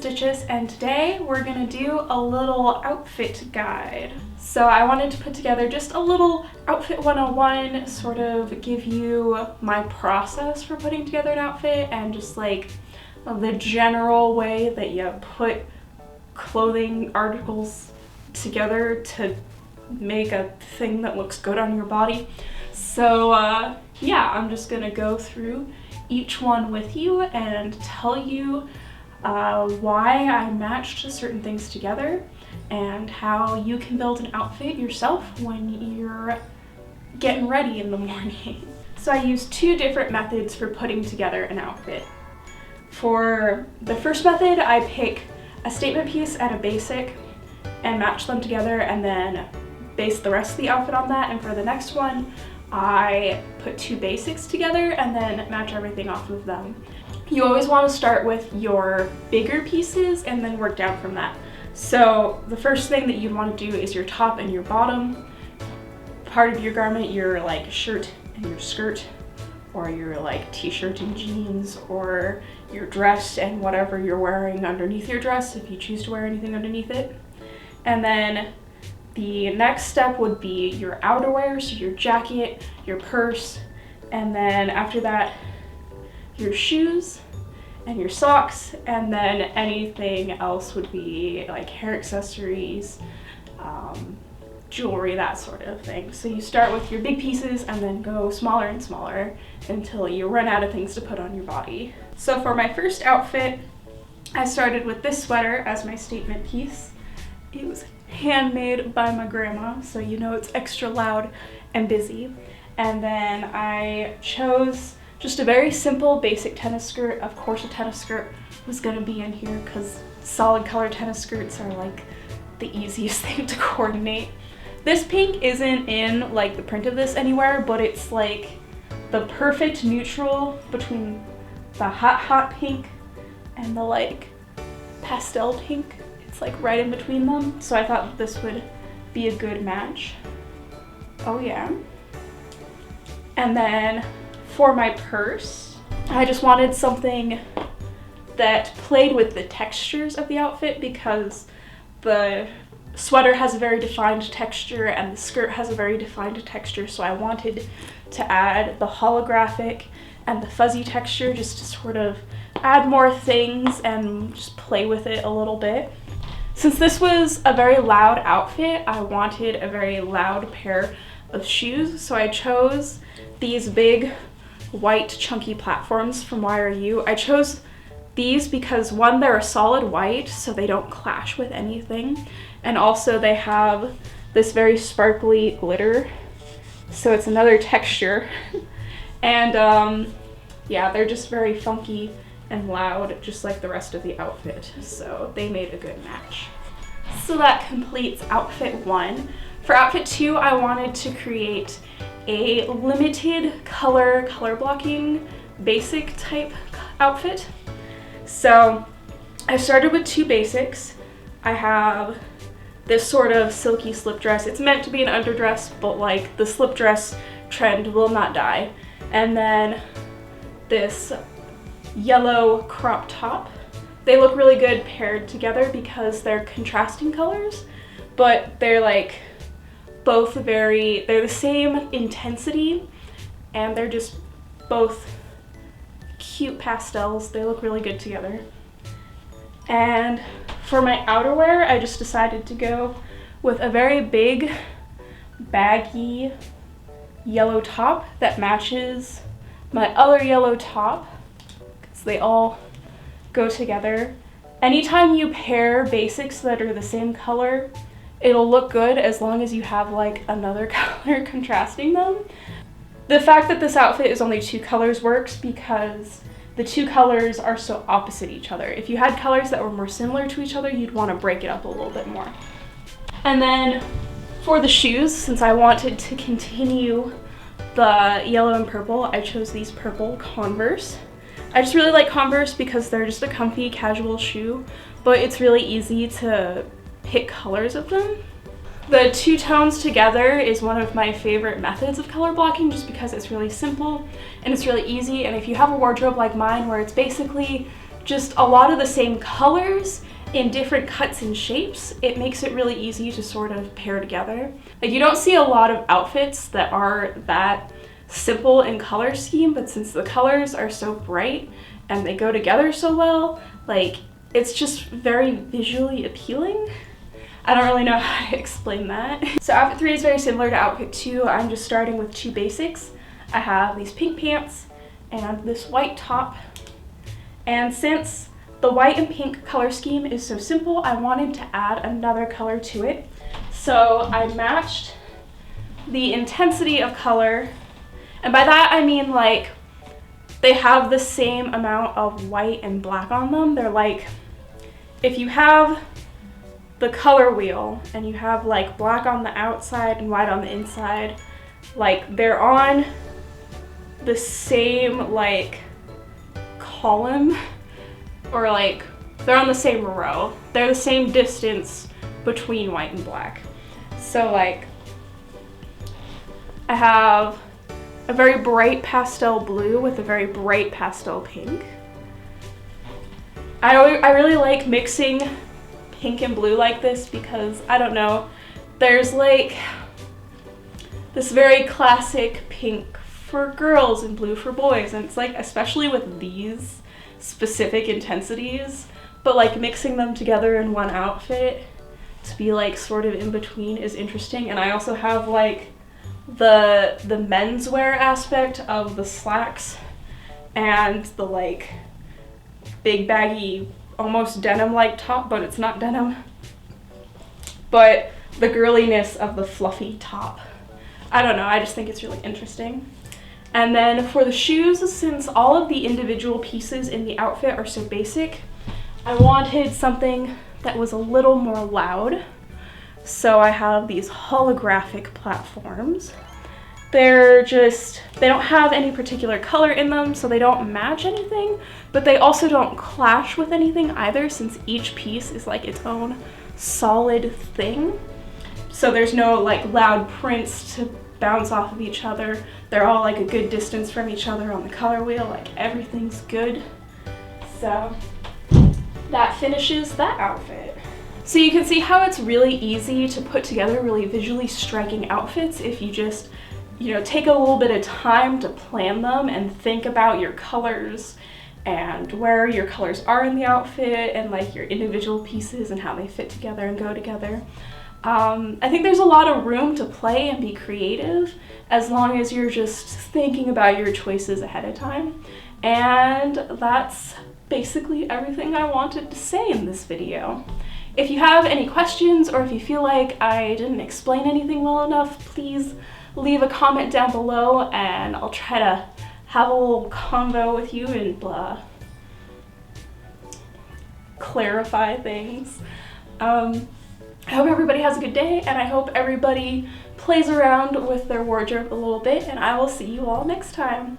Stitches, and today we're gonna do a little outfit guide. So I wanted to put together just a little outfit 101, sort of give you my process for putting together an outfit and just like the general way that you put clothing articles together to make a thing that looks good on your body. So yeah, I'm just gonna go through each one with you and tell you why I matched certain things together and how you can build an outfit yourself when you're getting ready in the morning. So I use two different methods for putting together an outfit. For the first method, I pick a statement piece and a basic and match them together and then base the rest of the outfit on that. And for the next one, I put two basics together and then match everything off of them. You always want to start with your bigger pieces and then work down from that. So the first thing that you'd want to do is your top and your bottom part of your garment, your like shirt and your skirt, or your like t-shirt and jeans, or your dress and whatever you're wearing underneath your dress if you choose to wear anything underneath it. And then the next step would be your outerwear, so your jacket, your purse, and then after that, your shoes and your socks, and then anything else would be like hair accessories, jewelry, that sort of thing. So you start with your big pieces and then go smaller and smaller until you run out of things to put on your body. So for my first outfit, I started with this sweater as my statement piece. It was handmade by my grandma, so you know it's extra loud and busy. And then I chose just a very simple basic tennis skirt. Of course a tennis skirt was gonna be in here because solid color tennis skirts are like the easiest thing to coordinate. This pink isn't in like the print of this anywhere, but it's like the perfect neutral between the hot pink and the like pastel pink. It's like right in between them, so I thought this would be a good match. Oh yeah. And then for my purse, I just wanted something that played with the textures of the outfit because the sweater has a very defined texture and the skirt has a very defined texture, so I wanted to add the holographic and the fuzzy texture just to sort of add more things and just play with it a little bit. Since this was a very loud outfit, I wanted a very loud pair of shoes, so I chose these big white chunky platforms from YRU. I chose these because one, they're a solid white so they don't clash with anything, and also they have this very sparkly glitter, so it's another texture. And yeah, they're just very funky and loud, just like the rest of the outfit, so they made a good match. So that completes outfit 1. For outfit 2, I wanted to create a limited color blocking basic type outfit. So I started with two basics. I have this sort of silky slip dress. It's meant to be an underdress, but like the slip dress trend will not die. And then this yellow crop top. They look really good paired together because they're contrasting colors, but they're like both they're the same intensity and they're just both cute pastels. They look really good together. And for my outerwear, I just decided to go with a very big, baggy yellow top that matches my other yellow top because they all go together. Anytime you pair basics that are the same color, it'll look good as long as you have like another color contrasting them. The fact that this outfit is only two colors works because the two colors are so opposite each other. If you had colors that were more similar to each other, you'd want to break it up a little bit more. And then for the shoes, since I wanted to continue the yellow and purple, I chose these purple Converse. I just really like Converse because they're just a comfy, casual shoe, but it's really easy to pick colors of them. The two tones together is one of my favorite methods of color blocking just because it's really simple and it's really easy, and if you have a wardrobe like mine where it's basically just a lot of the same colors in different cuts and shapes, it makes it really easy to sort of pair together. Like, you don't see a lot of outfits that are that simple in color scheme, but since the colors are so bright and they go together so well, like, it's just very visually appealing. I don't really know how to explain that. So outfit 3 is very similar to outfit 2. I'm just starting with 2 basics. I have these pink pants and this white top. And since the white and pink color scheme is so simple, I wanted to add another color to it. So I matched the intensity of color, and by that I mean like they have the same amount of white and black on them. They're like, if you have the color wheel and you have like black on the outside and white on the inside, like they're on the same like column, or like they're on the same row. They're the same distance between white and black. So like I have a very bright pastel blue with a very bright pastel pink. I really like mixing pink and blue like this because, I don't know, there's like this very classic pink for girls and blue for boys, and it's like, especially with these specific intensities, but like mixing them together in one outfit to be like sort of in between is interesting. And I also have like the menswear aspect of the slacks and the like big baggy almost denim like top, but it's not denim, but the girliness of the fluffy top. I don't know, I just think it's really interesting. And then for the shoes, since all of the individual pieces in the outfit are so basic, I wanted something that was a little more loud. So I have these holographic platforms. They don't have any particular color in them, so they don't match anything, but they also don't clash with anything either, since each piece is like its own solid thing. So there's no like loud prints to bounce off of each other. They're all like a good distance from each other on the color wheel, like everything's good. So that finishes that outfit. So you can see how it's really easy to put together really visually striking outfits if you just, you know, take a little bit of time to plan them and think about your colors and where your colors are in the outfit and like your individual pieces and how they fit together and go together. I think there's a lot of room to play and be creative as long as you're just thinking about your choices ahead of time. And that's basically everything I wanted to say in this video. If you have any questions, or if you feel like I didn't explain anything well enough, please leave a comment down below and I'll try to have a little convo with you and clarify things. I hope everybody has a good day, and I hope everybody plays around with their wardrobe a little bit, and I will see you all next time.